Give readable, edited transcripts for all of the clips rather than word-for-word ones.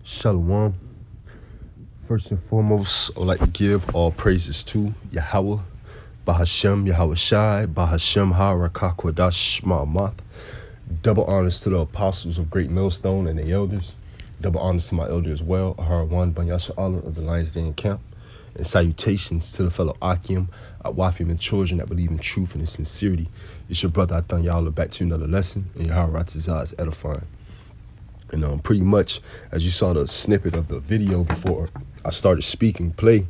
Shalom. First and foremost, I'd like to give all praises to Yahweh, Bahashem, Yahweh Shai, Bahashem HaRakakwadash Ma'amath. Double honors to the apostles of Great Millstone and the elders. Double honors to my elder as well, Aharawan Banyasha Allah of the Lions Den Camp. And salutations to the fellow Akim, Awafim, and children that believe in truth and in sincerity. It's your brother Athan Yahweh back to another lesson, and Yahweh Ratizah is edifying. And pretty much, as you saw the snippet of the video before I started speaking, play,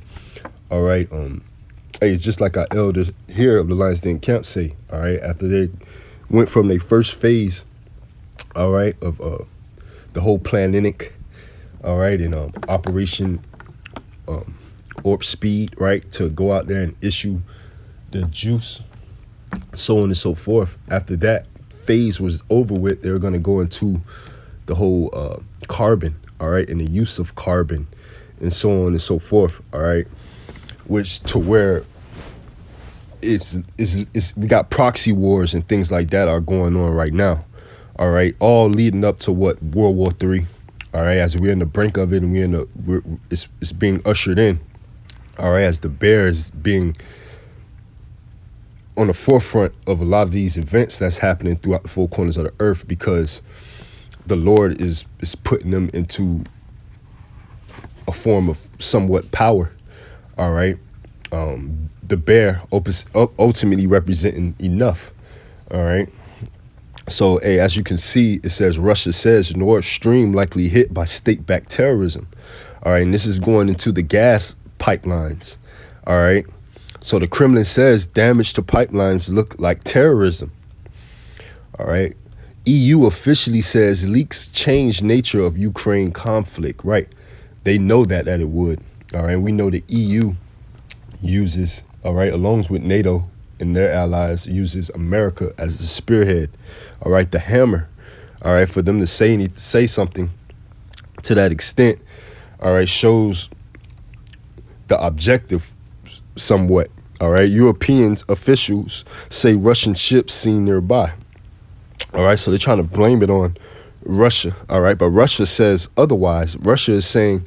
all right, hey, it's just like our elders here of the Lions Den Camp say, all right, after they went from their first phase, all right, of the whole planinic, all right, and Operation Orp Speed, right, to go out there and issue the juice, so on and so forth. After that phase was over with, they were going to go into the whole carbon, all right, and the use of carbon and so on and so forth, all right, which to where it's we got proxy wars and things like that are going on right now, all right, all leading up to what, World War III, all right, as we're in the brink of it, and it's being ushered in, all right, as the bear is being on the forefront of a lot of these events that's happening throughout the four corners of the earth, because the Lord is putting them into a form of somewhat power, all right? The bear ultimately representing enough, all right? So, hey, as you can see, it says Russia says Nord Stream likely hit by state-backed terrorism, all right? And this is going into the gas pipelines, all right? So the Kremlin says damage to pipelines look like terrorism, all right? EU officially says leaks change nature of Ukraine conflict, right? They know that it would, all right? We know the EU uses, all right, along with NATO and their allies, uses America as the spearhead, all right, the hammer, all right, for them to say something to that extent, all right, shows the objective somewhat, all right? European officials say Russian ships seen nearby. All right, so they're trying to blame it on Russia, all right? But Russia says otherwise. Russia is saying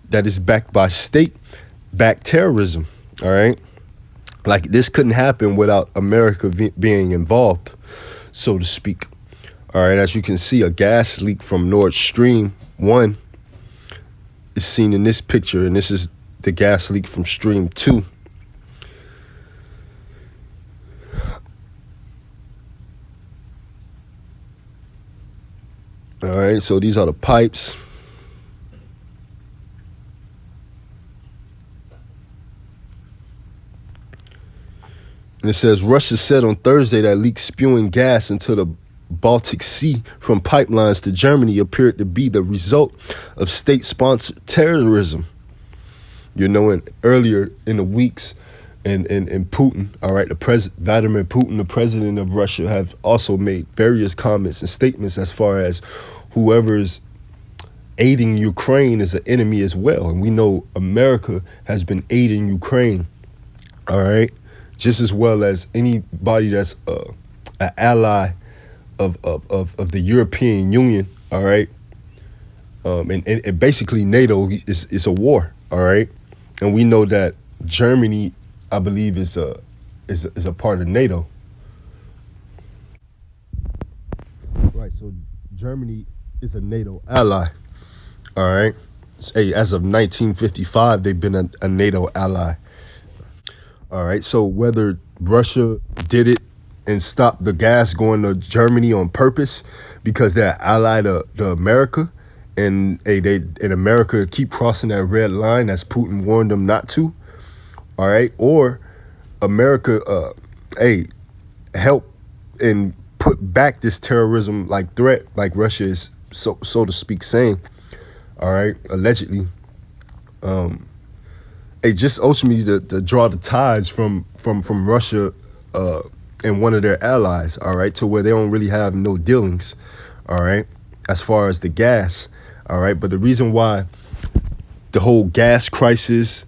that it's backed by state-backed terrorism, all right? Like, this couldn't happen without America being involved, so to speak. All right, as you can see, a gas leak from Nord Stream 1 is seen in this picture, and this is the gas leak from Stream 2. All right, so these are the pipes. And it says Russia said on Thursday that leaks spewing gas into the Baltic Sea from pipelines to Germany appeared to be the result of state-sponsored terrorism. You know, and earlier in the weeks, and Putin, all right, Vladimir Putin, the president of Russia, have also made various comments and statements as far as whoever's aiding Ukraine is an enemy as well. And we know America has been aiding Ukraine, all right, just as well as anybody that's an ally of the European Union, all right. And basically NATO is a war, all right. And we know that Germany, I believe, is a part of NATO. Right, so Germany is a NATO ally, all right? Hey, as of 1955, they've been a NATO ally, all right? So whether Russia did it and stopped the gas going to Germany on purpose because they're allied to America, and America keep crossing that red line as Putin warned them not to, all right? Or America, help and put back this terrorism like threat, like Russia is so to speak saying, all right, allegedly. Just ultimately to draw the ties from Russia and one of their allies, all right, to where they don't really have no dealings, all right, as far as the gas, all right. But the reason why the whole gas crisis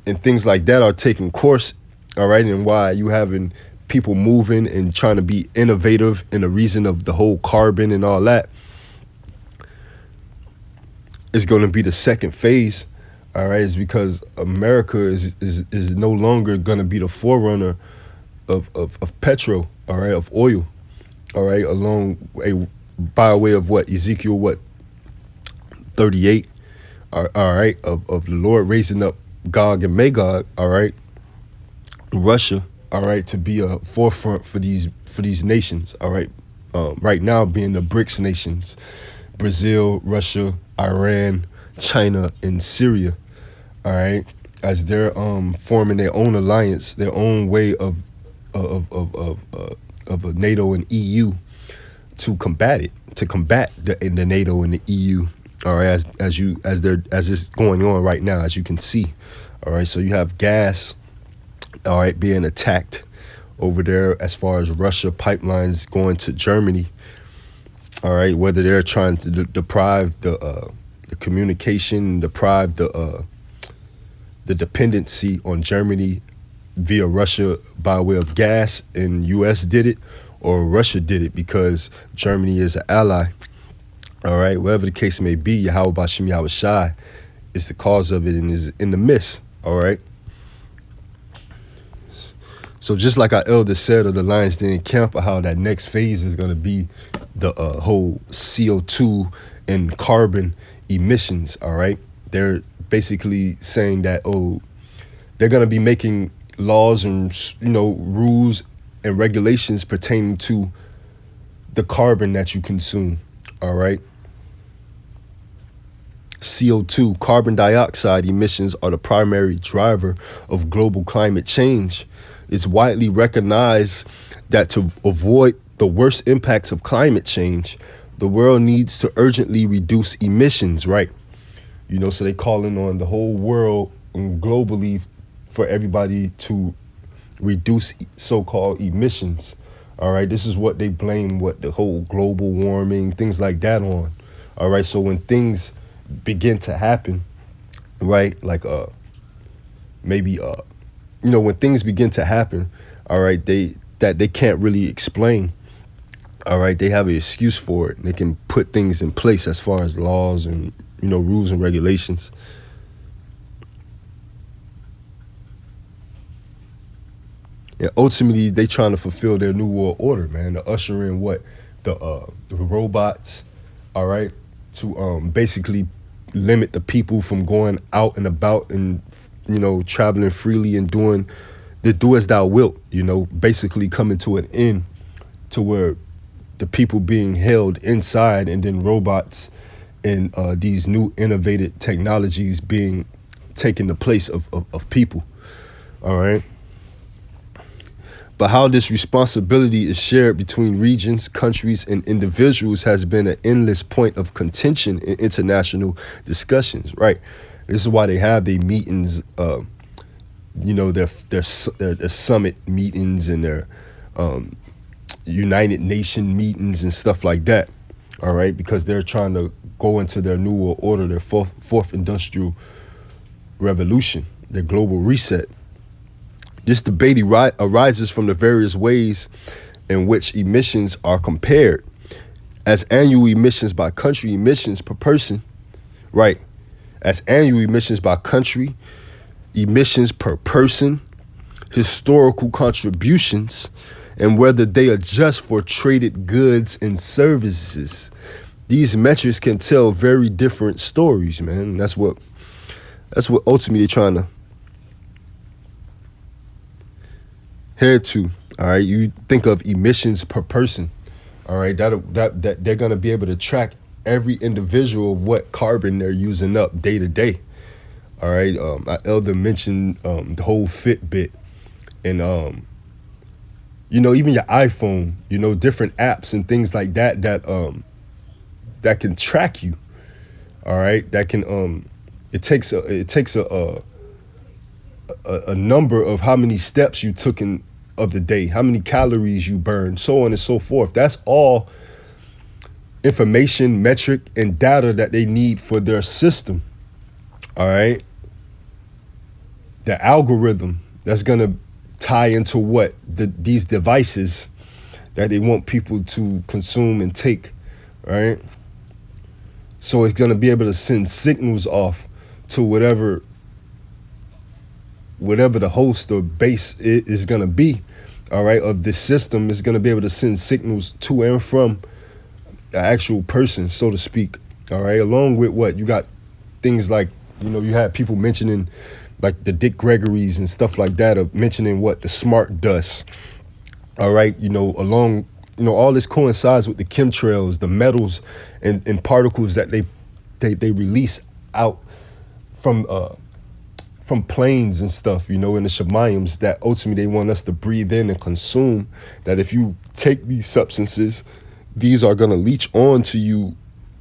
and things like that are taking course, all right, and why you having people moving and trying to be innovative in the reason of the whole carbon and all that, is going to be the second phase. All right, is because America is no longer going to be the forerunner of petrol. All right, of oil. All right, along a by way of what Ezekiel 38. All right, of the Lord raising up Gog and Magog. All right, Russia. All right, to be a forefront for these nations. All right, right now being the BRICS nations: Brazil, Russia, Iran, China, and Syria. All right, as they're forming their own alliance, their own way of a NATO and EU to combat the NATO and the EU. All right, as it's going on right now, as you can see. All right, so you have gas, all right, being attacked over there as far as Russia pipelines going to Germany. All right, whether they're trying to deprive the communication, deprive the dependency on Germany via Russia by way of gas, and U.S. did it, or Russia did it because Germany is an ally. All right, whatever the case may be, Yahweh Bashim Yahweh Shai is the cause of it and is in the midst. All right. So just like our elders said of the Lions Den camp, or how that next phase is going to be the whole CO2 and carbon emissions. All right, they're basically saying that they're going to be making laws and rules and regulations pertaining to the carbon that you consume. All right. CO2, carbon dioxide emissions, are the primary driver of global climate change. It's widely recognized that to avoid the worst impacts of climate change, the world needs to urgently reduce emissions, right? So they calling on the whole world globally for everybody to reduce so-called emissions. All right, this is what they blame the whole global warming, things like that on. All right, so when things begin to happen, right, like maybe when things begin to happen, all right, they can't really explain. All right, they have an excuse for it. They can put things in place as far as laws and rules and regulations. And ultimately, they trying to fulfill their new world order, man, to usher in the robots, all right, to basically limit the people from going out and about and traveling freely and doing the do as thou wilt, basically coming to an end to where the people being held inside, and then robots and these new innovative technologies being taking the place of people. All right. But how this responsibility is shared between regions, countries, and individuals has been an endless point of contention in international discussions, right? This is why they have their meetings, their summit meetings and their United Nation meetings and stuff like that, all right? Because they're trying to go into their new world order, their fourth industrial revolution, their global reset. This debate arises from the various ways in which emissions are compared as annual emissions by country, emissions per person, right? As annual emissions by country, emissions per person, historical contributions, and whether they adjust for traded goods and services. These metrics can tell very different stories, man. That's what ultimately they're trying to head to. All right, you think of emissions per person. All right, that they're gonna be able to track every individual of what carbon they're using up day to day. All right, our elder mentioned the whole Fitbit and even your iPhone. Different apps and things like that that can track you. All right, that can it takes a number of how many steps you took of the day, how many calories you burned, so on and so forth. That's all information, metric, and data that they need for their system. All right. The algorithm that's going to tie into these devices that they want people to consume and take. Right. So it's going to be able to send signals off to whatever the host or base is going to be, all right, of this system. Is going to be able to send signals to and from the actual person, so to speak, all right, along with what you got things like, you had people mentioning like the Dick Gregory's and stuff like that, of mentioning what the smart dust, all right, along, all this coincides with the chemtrails, the metals and particles that they release out from planes and stuff, in the Shemayams, that ultimately they want us to breathe in and consume, that if you take these substances, these are going to leach on to you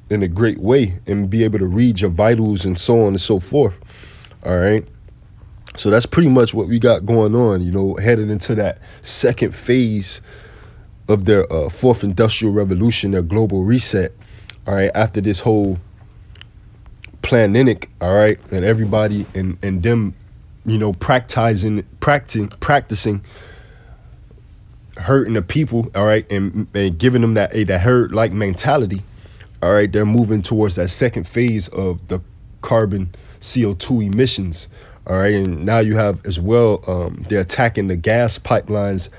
in a great way and be able to read your vitals and so on and so forth. All right. So that's pretty much what we got going on, headed into that second phase of their fourth industrial revolution, their global reset. All right. After this whole planinic, all right, and everybody and them, practicing hurting the people, all right, and giving them that herd like mentality, all right, they're moving towards that second phase of the carbon CO2 emissions, all right, and now you have as well, they're attacking the gas pipelines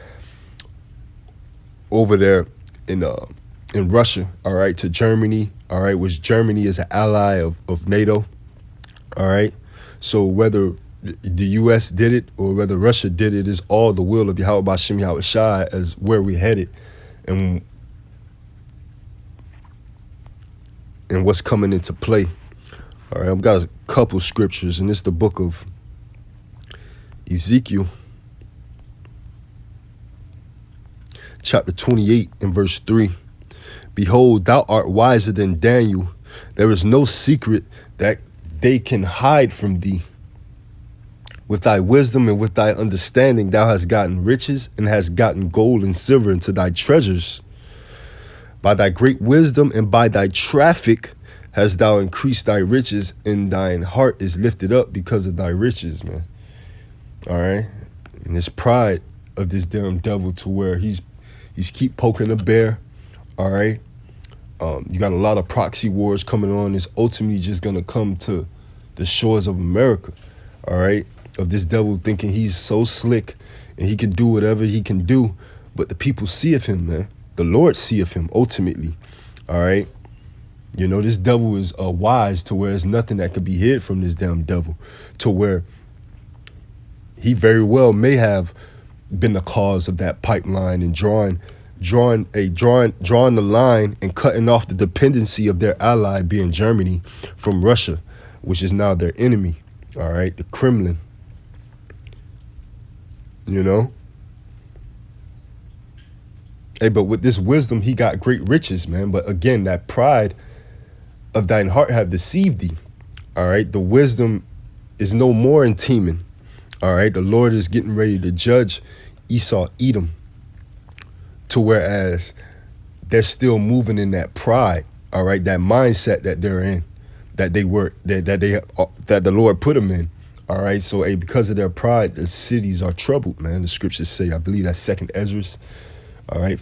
over there in Russia, all right, to Germany, all right, which Germany is an ally of NATO, all right. So whether the U.S. did it or whether Russia did it, is all the will of Yahweh Bashim Yahweh Shai as where we headed and what's coming into play. All right, I've got a couple scriptures, and it's the book of Ezekiel, chapter 28 and verse 3. Behold, thou art wiser than Daniel. There is no secret that they can hide from thee. With thy wisdom and with thy understanding, thou hast gotten riches and hast gotten gold and silver into thy treasures. By thy great wisdom and by thy traffic hast thou increased thy riches, and thine heart is lifted up because of thy riches, man. All right. And this pride of this damn devil, to where he's keep poking the bear. All right. You got a lot of proxy wars coming on. It's ultimately just going to come to the shores of America. All right. Of this devil thinking he's so slick and he can do whatever he can do. But the people see of him, man. The Lord see of him ultimately. All right. This devil is wise, to where there's nothing that could be hid from this damn devil, to where he very well may have been the cause of that pipeline and drawing the line and cutting off the dependency of their ally, being Germany, from Russia, which is now their enemy. All right, the Kremlin. Hey, but with this wisdom, he got great riches, man. But again, that pride of thine heart have deceived thee. All right, the wisdom is no more in Teman. All right, the Lord is getting ready to judge Esau, Edom, to whereas they're still moving in that pride. All right, that mindset that they're in, that the Lord put them in. All right, so because of their pride, the cities are troubled, man. The scriptures say, I believe that's 2nd Ezra, all right,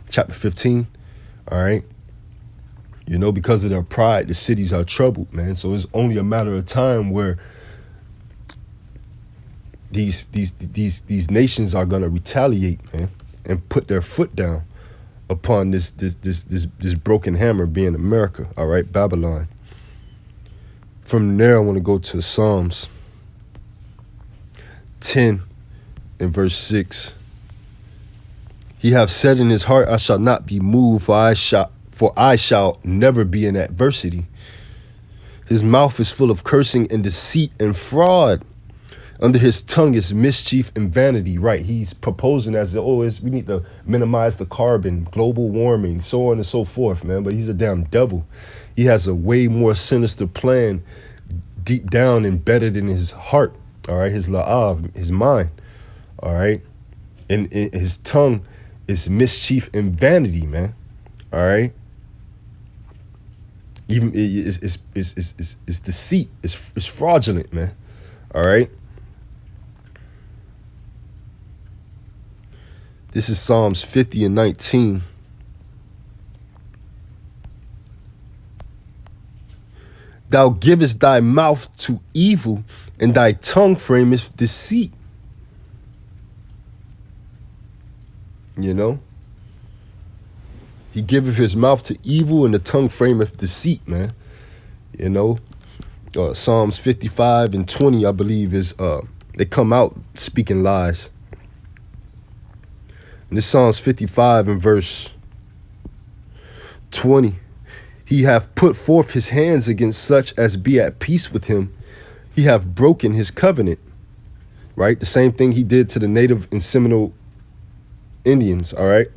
chapter 15, all right. Because of their pride, the cities are troubled, man. So it's only a matter of time where these nations are gonna retaliate, man, and put their foot down upon this broken hammer, being America, all right, Babylon. From there, I want to go to Psalms 10 and verse 6. He hath said in his heart, I shall not be moved, for I shall never be in adversity. His mouth is full of cursing and deceit and fraud. Under his tongue is mischief and vanity. Right, he's proposing as we need to minimize the carbon, global warming, so on and so forth, man. But he's a damn devil. He has a way more sinister plan deep down embedded in his heart, all right, his la'av, his mind, all right? And his tongue is mischief and vanity, man, all right? Even it's deceit, it's fraudulent, man, all right? This is Psalms 50 and 19. Thou givest thy mouth to evil, and thy tongue frameth deceit. You know? He giveth his mouth to evil, and the tongue frameth deceit, man. You know? Psalms 55 and 20, I believe, is they come out speaking lies. And this Psalms 55 and verse 20. He hath put forth his hands against such as be at peace with him. He hath broken his covenant. Right? The same thing he did to the Native and Seminole Indians. All right?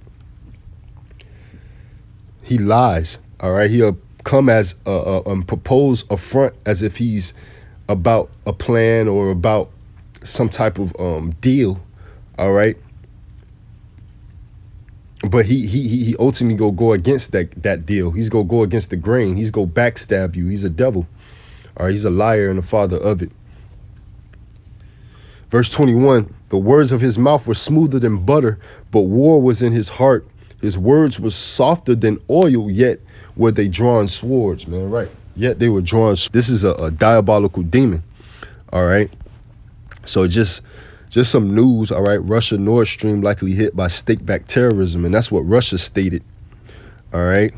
He lies. All right? He'll come as propose a front as if he's about a plan or about some type of deal. All right? But he ultimately go against that deal. He's gonna go against the grain. He's gonna backstab you. He's a devil. All right, he's a liar and the father of it. Verse 21, the words of his mouth were smoother than butter, but war was in his heart. His words were softer than oil, yet were they drawn swords, man, right? Yet they were drawn. This is a diabolical demon, all right? So just some news, all right? Russia Nord Stream likely hit by state-backed terrorism, and that's what Russia stated, all right?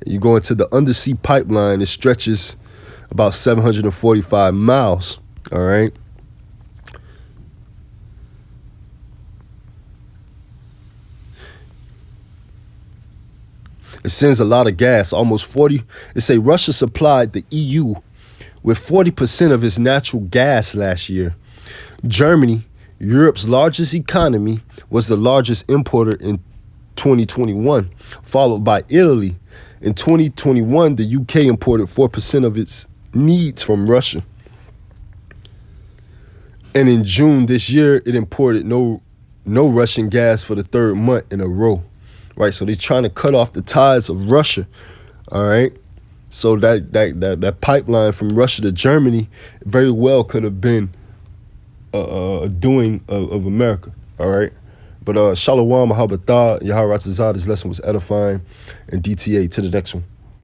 You go into the undersea pipeline, it stretches about 745 miles, all right? It sends a lot of gas, almost 40. They say Russia supplied the EU with 40% of its natural gas last year. Germany, Europe's largest economy, was the largest importer in 2021, followed by Italy. In 2021, the UK imported 4% of its needs from Russia. And in June this year, it imported no Russian gas for the third month in a row. Right, so they're trying to cut off the ties of Russia, all right? So that pipeline from Russia to Germany very well could have been a doing of America, all right? But Shalom, Mahabatah, Yaharatazah, this lesson was edifying, and DTA to the next one.